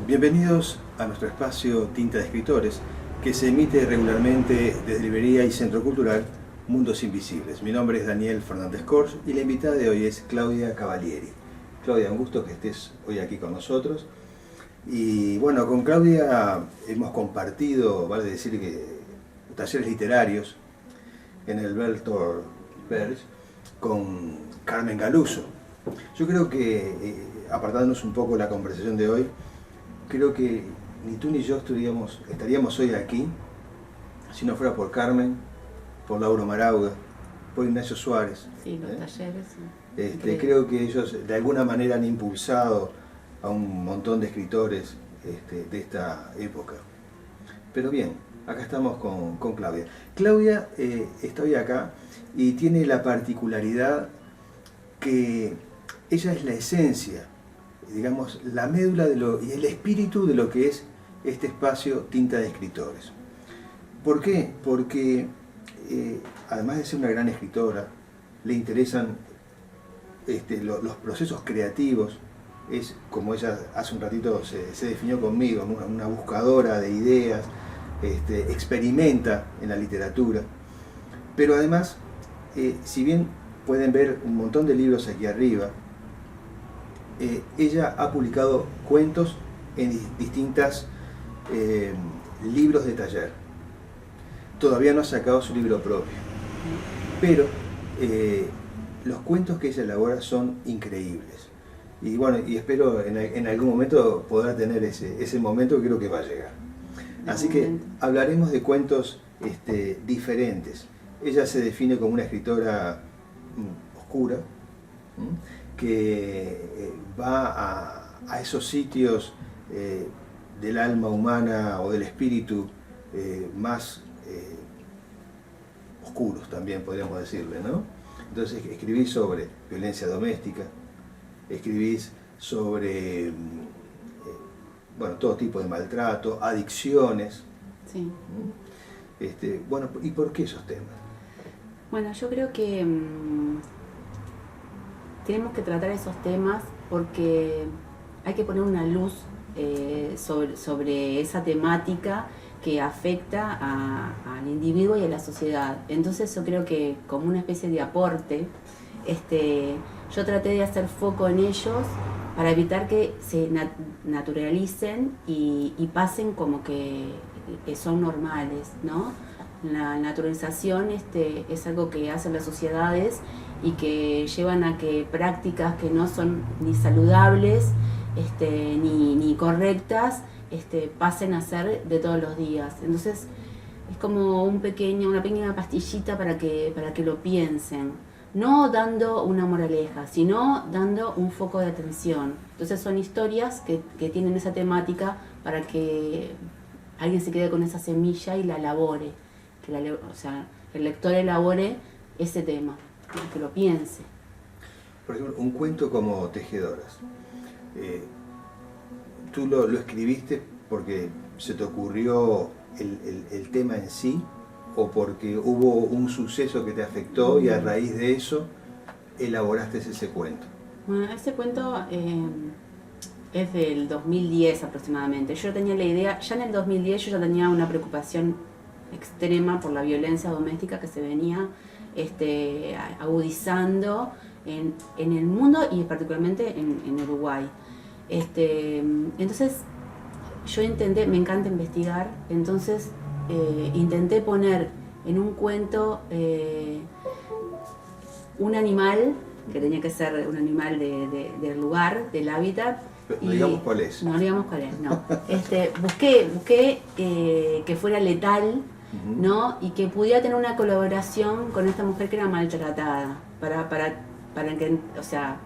Bienvenidos a nuestro espacio Tinta de Escritores, que se emite regularmente desde Librería y Centro Cultural Mundos Invisibles. Mi nombre es Daniel Fernández Cors y la invitada de hoy es Claudia Cavalieri. Claudia, un gusto que estés hoy aquí con nosotros. Y bueno, con Claudia hemos compartido, vale decir que talleres literarios en el Bertolt Brecht con Carmen Galuso. Yo creo que, apartándonos un poco de la conversación de hoy, creo que ni tú ni yo estaríamos hoy aquí si no fuera por Carmen, por Lauro Marauda, por Ignacio Suárez. Sí, los talleres. Creo que ellos de alguna manera han impulsado a un montón de escritores de esta época. Pero bien, acá estamos con Claudia. Claudia está hoy acá y tiene la particularidad que ella es la esencia, digamos, la médula y el espíritu de lo que es este espacio Tinta de Escritores. ¿Por qué? Porque además de ser una gran escritora, le interesan los procesos creativos. Es, como ella hace un ratito se definió conmigo, una buscadora de ideas, experimenta en la literatura. Pero además, si bien pueden ver un montón de libros aquí arriba, ella ha publicado cuentos en distintos libros de taller. Todavía no ha sacado su libro propio, pero los cuentos que ella elabora son increíbles. Y bueno, y espero en algún momento poder tener ese momento que creo que va a llegar. Así que hablaremos de cuentos diferentes. Ella se define como una escritora oscura, que va a esos sitios del alma humana o del espíritu más oscuros también, podríamos decirle, ¿no? Entonces escribís sobre violencia doméstica, escribís sobre bueno, todo tipo de maltrato, adicciones. Sí. Bueno, ¿y por qué esos temas? Bueno, yo creo que tenemos que tratar esos temas porque hay que poner una luz sobre esa temática que afecta al individuo y a la sociedad. Entonces yo creo que como una especie de aporte, yo traté de hacer foco en ellos para evitar que se naturalicen y pasen como que son normales, ¿no? La naturalización es algo que hacen las sociedades y que llevan a que prácticas que no son ni saludables ni correctas pasen a ser de todos los días. Entonces es como una pequeña pastillita para que lo piensen, no dando una moraleja, sino dando un foco de atención. Entonces son historias que tienen esa temática para que alguien se quede con esa semilla y la elabore, o sea, el lector elabore ese tema, que lo piense. Por ejemplo, un cuento como Tejedoras. ¿Tú lo escribiste porque se te ocurrió el tema en sí, o porque hubo un suceso que te afectó y a raíz de eso elaboraste ese cuento? Bueno, ese cuento es del 2010 aproximadamente. Yo tenía la idea, ya en el 2010 yo ya tenía una preocupación extrema por la violencia doméstica que se venía agudizando en el mundo y particularmente en Uruguay. Entonces yo me encanta investigar, entonces intenté poner en un cuento un animal, que tenía que ser un animal del lugar, del hábitat. No digamos cuál es. No digamos cuál es, no. Busqué que fuera letal, ¿no? Y que pudiera tener una colaboración con esta mujer que era maltratada, para que, o sea,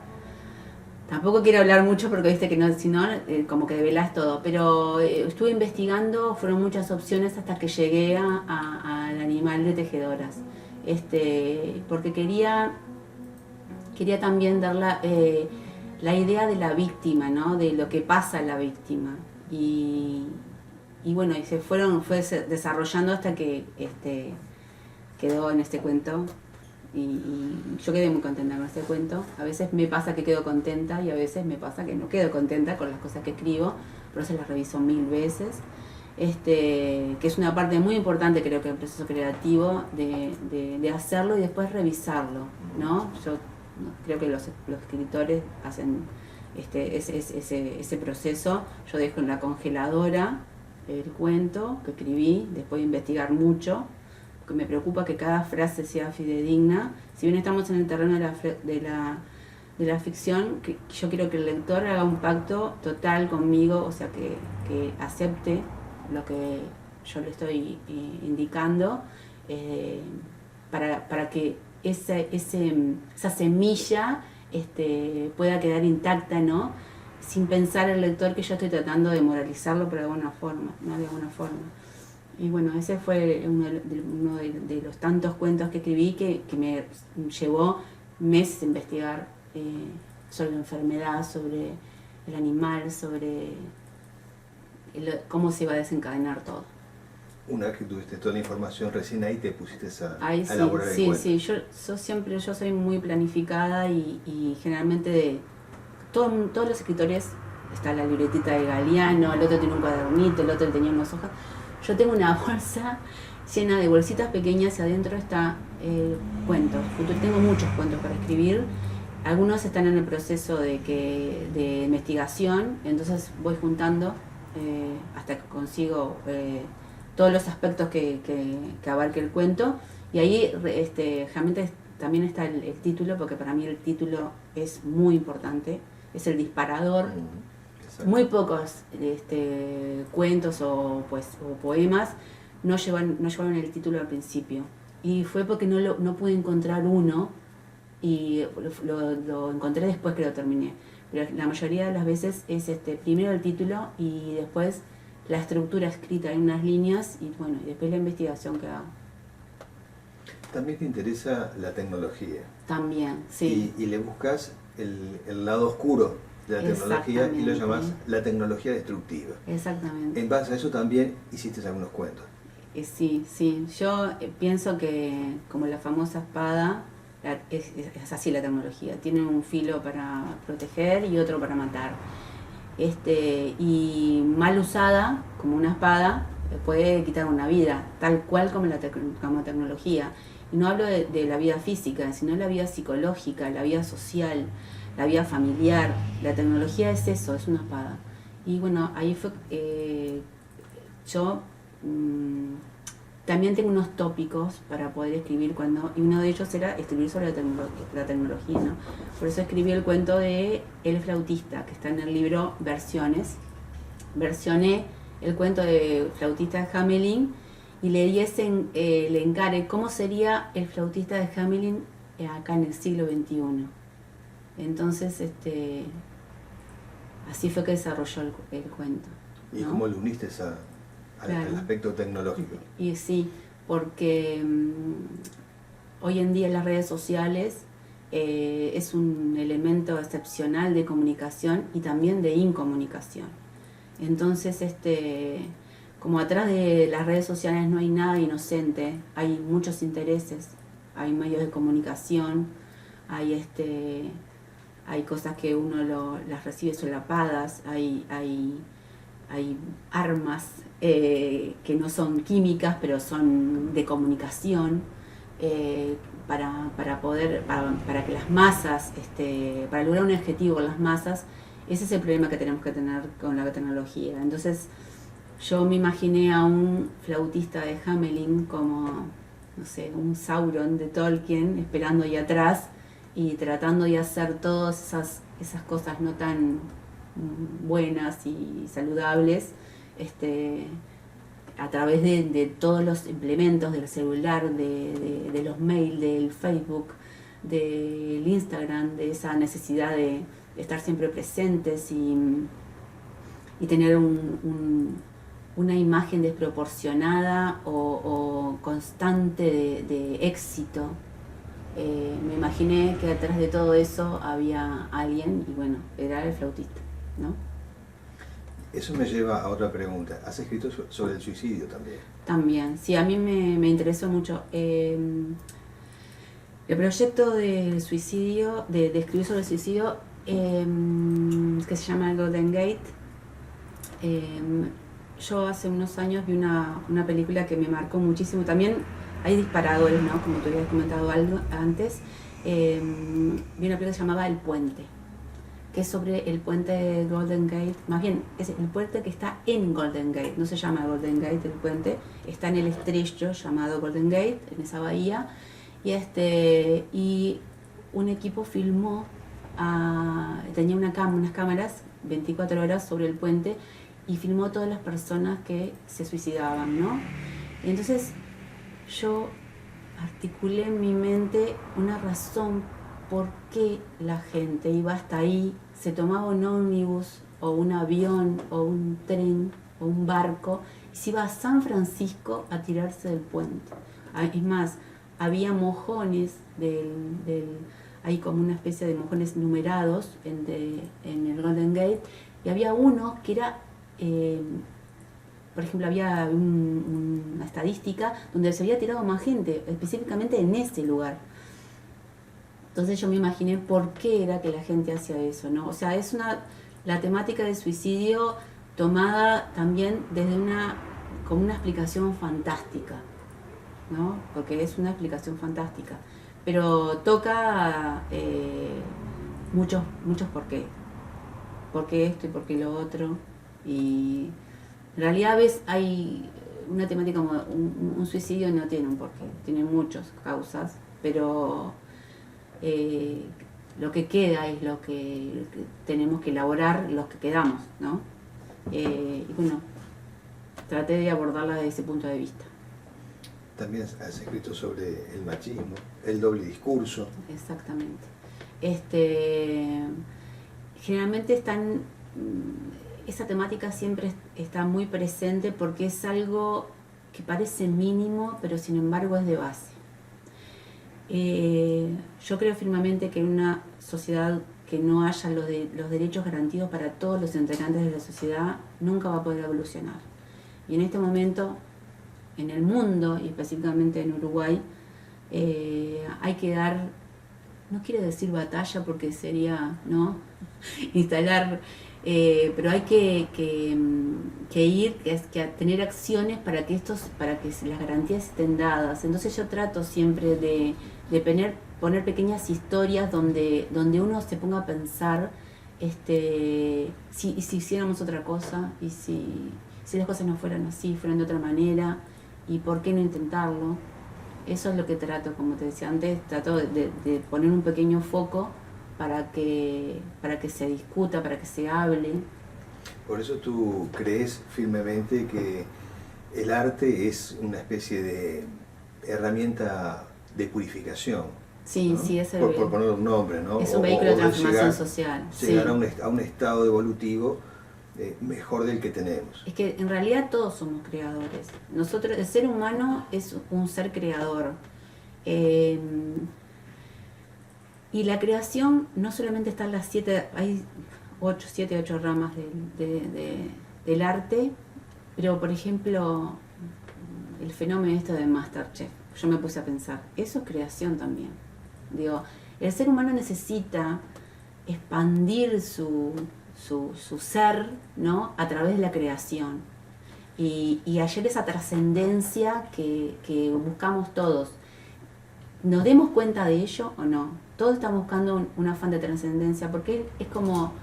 tampoco quiero hablar mucho porque viste que no, si no, como que develás todo, pero estuve investigando, fueron muchas opciones hasta que llegué al animal de Tejedoras, porque quería también dar la idea de la víctima, ¿no? De lo que pasa a la víctima, y bueno, y fue desarrollando hasta que quedó en este cuento y yo quedé muy contenta con ese cuento. A veces me pasa que quedo contenta y a veces me pasa que no quedo contenta con las cosas que escribo, por eso las reviso 1000 veces. Que es una parte muy importante, creo que, del proceso creativo, de hacerlo y después revisarlo, ¿no? Yo creo que los escritores hacen ese proceso. Yo dejo en la congeladora el cuento que escribí, después de investigar mucho, porque me preocupa que cada frase sea fidedigna. Si bien estamos en el terreno de la ficción, yo quiero que el lector haga un pacto total conmigo, o sea, que acepte lo que yo le estoy indicando, para que esa semilla pueda quedar intacta, ¿no? Sin pensar el lector que yo estoy tratando de moralizarlo por alguna forma, ¿no? De alguna forma. Y bueno, ese fue uno de los tantos cuentos que escribí que me llevó meses a investigar sobre la enfermedad, sobre el animal, sobre cómo se iba a desencadenar todo. Una vez que tuviste toda la información, recién ahí te pusiste a Ahí sí, elaborar el cuento. Sí, yo soy muy planificada y generalmente todos los escritores, está la libretita de Galeano, el otro tiene un cuadernito, el otro tenía unas hojas. Yo tengo una bolsa llena de bolsitas pequeñas y adentro está cuentos. Tengo muchos cuentos para escribir. Algunos están en el proceso de investigación, entonces voy juntando hasta que consigo todos los aspectos que abarque el cuento. Y ahí realmente también está el título, porque para mí el título es muy importante, es el disparador. Muy pocos cuentos o poemas no llevaron el título al principio. Y fue porque no pude encontrar uno, y lo encontré después que lo terminé. Pero la mayoría de las veces es primero el título y después la estructura escrita en unas líneas y bueno, y después la investigación que hago. También te interesa la tecnología. También, sí. Y le buscas el lado oscuro de la tecnología y lo llamas la tecnología destructiva. Exactamente. En base a eso también hiciste algunos cuentos. Sí. Yo pienso que como la famosa espada, es así la tecnología. Tiene un filo para proteger y otro para matar. Y mal usada, como una espada, puede quitar una vida, tal cual como como tecnología. Y no hablo de la vida física, sino la vida psicológica, la vida social, la vida familiar. La tecnología es eso, es una espada. Y bueno, ahí fue yo también tengo unos tópicos para poder escribir y uno de ellos era escribir sobre la tecnología, ¿no? Por eso escribí el cuento de El flautista, que está en el libro Versiones. Versioné el cuento de Flautista de Hamelin y le di le encaré cómo sería el flautista de Hamelin acá en el siglo XXI. Entonces, así fue que desarrolló el cuento, ¿no? ¿Y cómo lo uniste al aspecto tecnológico? Y sí, porque hoy en día las redes sociales es un elemento excepcional de comunicación y también de incomunicación. Entonces, como atrás de las redes sociales no hay nada inocente, hay muchos intereses, hay medios de comunicación, hay cosas que uno las recibe solapadas, hay armas que no son químicas, pero son de comunicación, para que las masas, para lograr un objetivo con las masas. Ese es el problema que tenemos que tener con la tecnología. Entonces yo me imaginé a un flautista de Hamelin como, no sé, un Sauron de Tolkien, esperando ahí atrás y tratando de hacer todas esas cosas no tan buenas y saludables, a través de todos los implementos del celular, de los mails, del Facebook, del Instagram, de esa necesidad de estar siempre presentes y tener una imagen desproporcionada o constante de éxito. Me imaginé que detrás de todo eso había alguien y bueno, era el flautista, ¿no? Eso me lleva a otra pregunta. ¿Has escrito sobre el suicidio también? También, sí, a mí me interesó mucho. El proyecto de suicidio, de escribir sobre el suicidio, que se llama Golden Gate. Yo hace unos años vi una película que me marcó muchísimo. También hay disparadores, ¿no? Como tú habías comentado algo antes. Vi una película que se llamaba El Puente, que es sobre el puente de Golden Gate. Más bien, es el puente que está en Golden Gate. No se llama Golden Gate el puente. Está en el estrecho llamado Golden Gate, en esa bahía. Y un equipo filmó, tenía unas cámaras 24 horas sobre el puente y filmó a todas las personas que se suicidaban, ¿no? Y entonces yo articulé en mi mente una razón por qué la gente iba hasta ahí, se tomaba un ómnibus o un avión o un tren o un barco y se iba a San Francisco a tirarse del puente. Es más, había mojones hay como una especie de mojones numerados en el Golden Gate, y había uno que era, por ejemplo, había una estadística donde se había tirado más gente, específicamente en ese lugar. Entonces yo me imaginé por qué era que la gente hacía eso, ¿no? O sea, es la temática del suicidio tomada también desde como una explicación fantástica, ¿no? Porque es una explicación fantástica, pero toca muchos por qué. Por qué esto y por qué lo otro. Y en realidad hay una temática como un suicidio no tiene un porqué, tiene muchas causas, pero lo que queda es lo que tenemos que elaborar, los que quedamos, ¿no? Y bueno, traté de abordarla desde ese punto de vista. También has escrito sobre el machismo, el doble discurso. Exactamente. Generalmente esa temática siempre está muy presente porque es algo que parece mínimo, pero sin embargo es de base. Yo creo firmemente que en una sociedad que no haya los derechos garantidos para todos los integrantes de la sociedad, nunca va a poder evolucionar. Y en este momento, en el mundo, y específicamente en Uruguay, hay que dar, no quiero decir batalla porque sería, ¿no?, instalar, pero hay que ir, que tener acciones para que las garantías estén dadas. Entonces yo trato siempre de poner pequeñas historias donde uno se ponga a pensar si hiciéramos otra cosa, y si las cosas no fueran así, fueran de otra manera, y por qué no intentarlo. Eso es lo que trato, como te decía antes, trato de poner un pequeño foco para que se discuta, para que se hable. Por eso tú crees firmemente que el arte es una especie de herramienta de purificación. Sí, ¿no? Sí, por poner un nombre, ¿no? Es un vehículo de transformación social. Llegar a un estado evolutivo mejor del que tenemos. Es que en realidad todos somos creadores. Nosotros, el ser humano es un ser creador. Y la creación no solamente está en las 7, hay 7, 8 ramas del arte, pero por ejemplo, el fenómeno de MasterChef, yo me puse a pensar, eso es creación también. Digo, el ser humano necesita expandir su ser, ¿no?, a través de la creación. Y hallar esa trascendencia que buscamos todos. ¿Nos demos cuenta de ello o no? Todos estamos buscando un afán de trascendencia, porque es como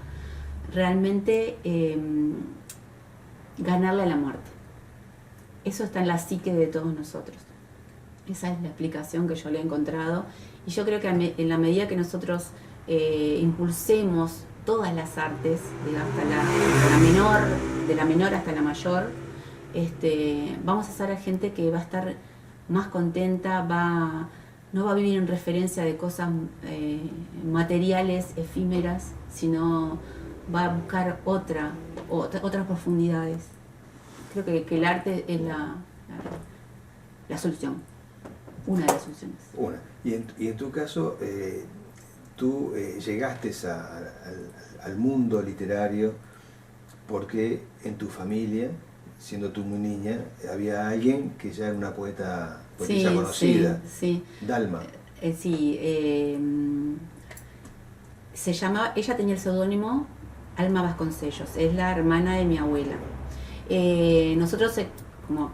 realmente ganarle a la muerte. Eso está en la psique de todos nosotros. Esa es la explicación que yo le he encontrado. Y yo creo que en la medida que nosotros impulsemos todas las artes, de la menor hasta la mayor, vamos a hacer a gente que va a estar más contenta, no va a vivir en referencia de cosas materiales, efímeras, sino va a buscar otras profundidades. Creo que el arte es la solución, una de las soluciones. Y en tu caso, tú llegaste al mundo literario porque en tu familia, siendo tú muy niña, había alguien que ya era una poetisa conocida, sí. Dalma. Sí, ella tenía el seudónimo Alma Vasconcellos, es la hermana de mi abuela. Nosotros,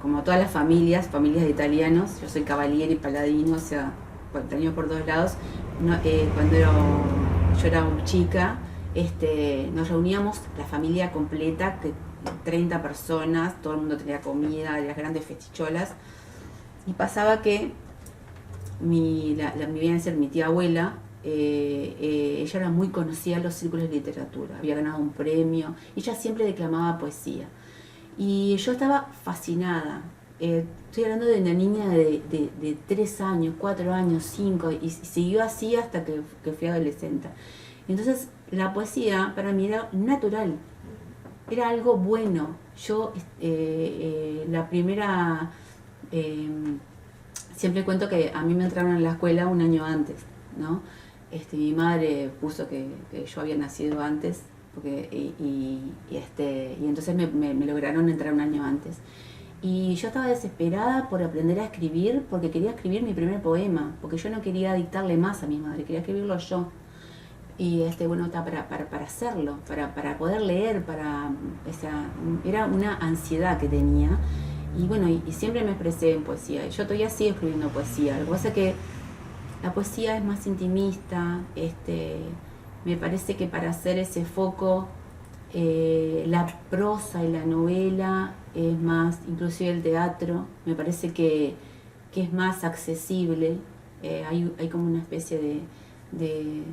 como todas las familias de italianos, yo soy Cavalieri, Paladino, o sea, italiano por dos lados. Cuando yo era chica, nos reuníamos la familia completa, 30 personas, todo el mundo tenía comida, las grandes festicholas, y pasaba que mi tía abuela, ella era muy conocida en los círculos de literatura, había ganado un premio, y ella siempre declamaba poesía. Y yo estaba fascinada. Estoy hablando de una niña de 3 años, 4 años, 5, y siguió así hasta que fui adolescente. Entonces, la poesía para mí era natural, era algo bueno. Yo, la primera, siempre cuento que a mí me entraron en la escuela un año antes, ¿no? Mi madre puso que yo había nacido antes, y entonces me lograron entrar un año antes. Y yo estaba desesperada por aprender a escribir, porque quería escribir mi primer poema, porque yo no quería dictarle más a mi madre, quería escribirlo yo. Y para hacerlo, para poder leer, era una ansiedad que tenía. Y bueno, y siempre me expresé en poesía. Y yo todavía sigo escribiendo poesía. Lo que pasa es que la poesía es más intimista. Me parece que para hacer ese foco, la prosa y la novela es más, inclusive el teatro, me parece que es más accesible. Hay como una especie de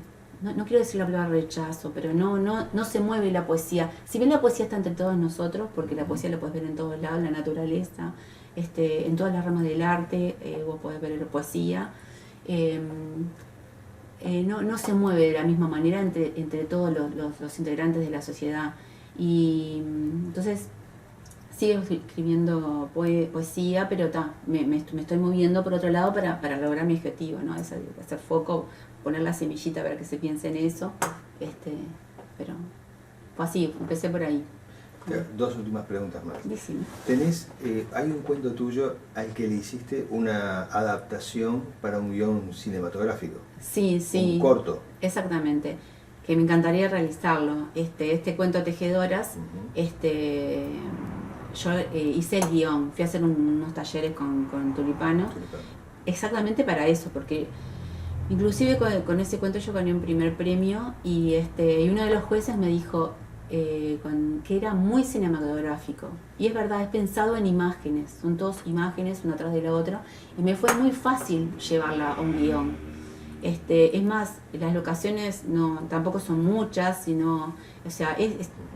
no quiero decir la palabra rechazo, pero no se mueve la poesía. Si bien la poesía está entre todos nosotros, porque la poesía la puedes ver en todos lados, la naturaleza, en todas las ramas del arte, vos podés ver la poesía. No se mueve de la misma manera entre todos los integrantes de la sociedad. Y entonces sigo escribiendo poesía, pero me estoy moviendo por otro lado para lograr mi objetivo, ¿no? Hacer foco, poner la semillita para que se piense en eso. Pero fue así, empecé por ahí. Dos últimas preguntas más. Decime. Hay un cuento tuyo al que le hiciste una adaptación para un guión cinematográfico. Sí. Un corto. Exactamente. Que me encantaría realizarlo. Este cuento Tejedoras, yo hice el guión, fui a hacer unos talleres con Tulipano, exactamente para eso, porque inclusive con ese cuento yo gané un primer premio y uno de los jueces me dijo que era muy cinematográfico. Y es verdad, es pensado en imágenes, son todas imágenes una tras de la otra, y me fue muy fácil llevarla a un guión. Es más, las locaciones tampoco son muchas, sino, o sea,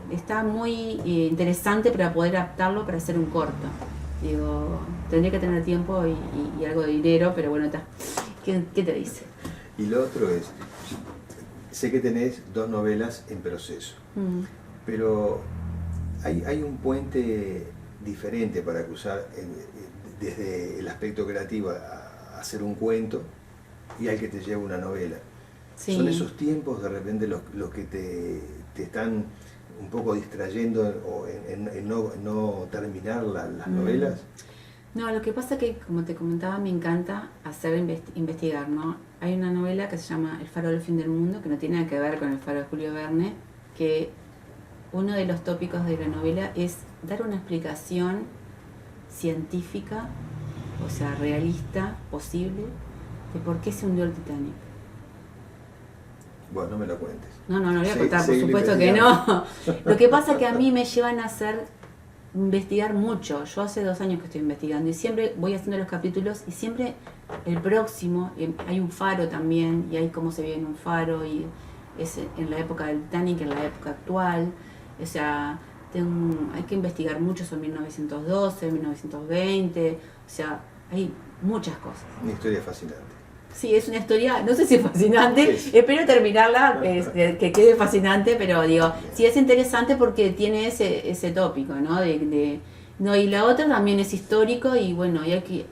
está muy interesante para poder adaptarlo para hacer un corto. Digo, tendría que tener tiempo y algo de dinero, pero bueno, ¿qué te dice? Y lo otro es, sé que tenés 2 novelas en proceso, pero hay un puente diferente para cruzar desde el aspecto creativo a hacer un cuento y al que te lleva una novela. Sí. ¿Son esos tiempos de repente los que te están un poco distrayendo o en no terminar las novelas? No, lo que pasa que, como te comentaba, me encanta hacer investigar, ¿no? Hay una novela que se llama El faro del fin del mundo, que no tiene nada que ver con El faro de Julio Verne, que uno de los tópicos de la novela es dar una explicación científica, o sea, realista, posible, de por qué se hundió el Titanic. Bueno, no me lo cuentes. No lo voy a contar, por supuesto que no. Lo que pasa es que a mí me llevan a investigar mucho. Yo hace 2 años que estoy investigando y siempre voy haciendo los capítulos y siempre el próximo, hay un faro también, y hay cómo se ve en un faro, y es en la época del Titanic, en la época actual. O sea, hay que investigar mucho sobre 1912, 1920, o sea, hay muchas cosas. Una historia fascinante. Sí, es una historia, no sé si es fascinante, sí. Espero terminarla, que quede fascinante, pero digo, sí es interesante porque tiene ese tópico, ¿no? No, y la otra también es histórico, y bueno, y aquí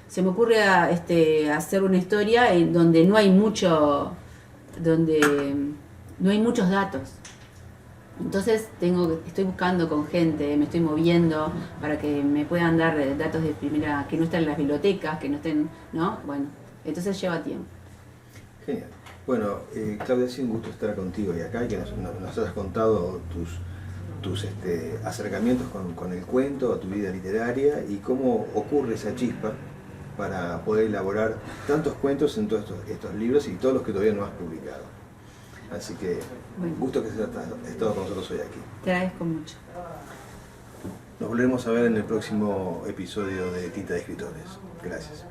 se me ocurre hacer una historia en donde no hay muchos datos. Entonces estoy buscando con gente, me estoy moviendo para que me puedan dar datos de primera, que no estén en las bibliotecas, que no estén, ¿no? Bueno, Entonces lleva tiempo. Genial. Bueno, Claudia, ha sido un gusto estar contigo y acá, y que nos has contado tus acercamientos con el cuento, a tu vida literaria y cómo ocurre esa chispa para poder elaborar tantos cuentos en todos estos libros y todos los que todavía no has publicado. Así que, Bueno, gusto que hayas estado con nosotros hoy aquí. te agradezco mucho. Nos volveremos a ver en el próximo episodio de Tinta de Escritores. Gracias.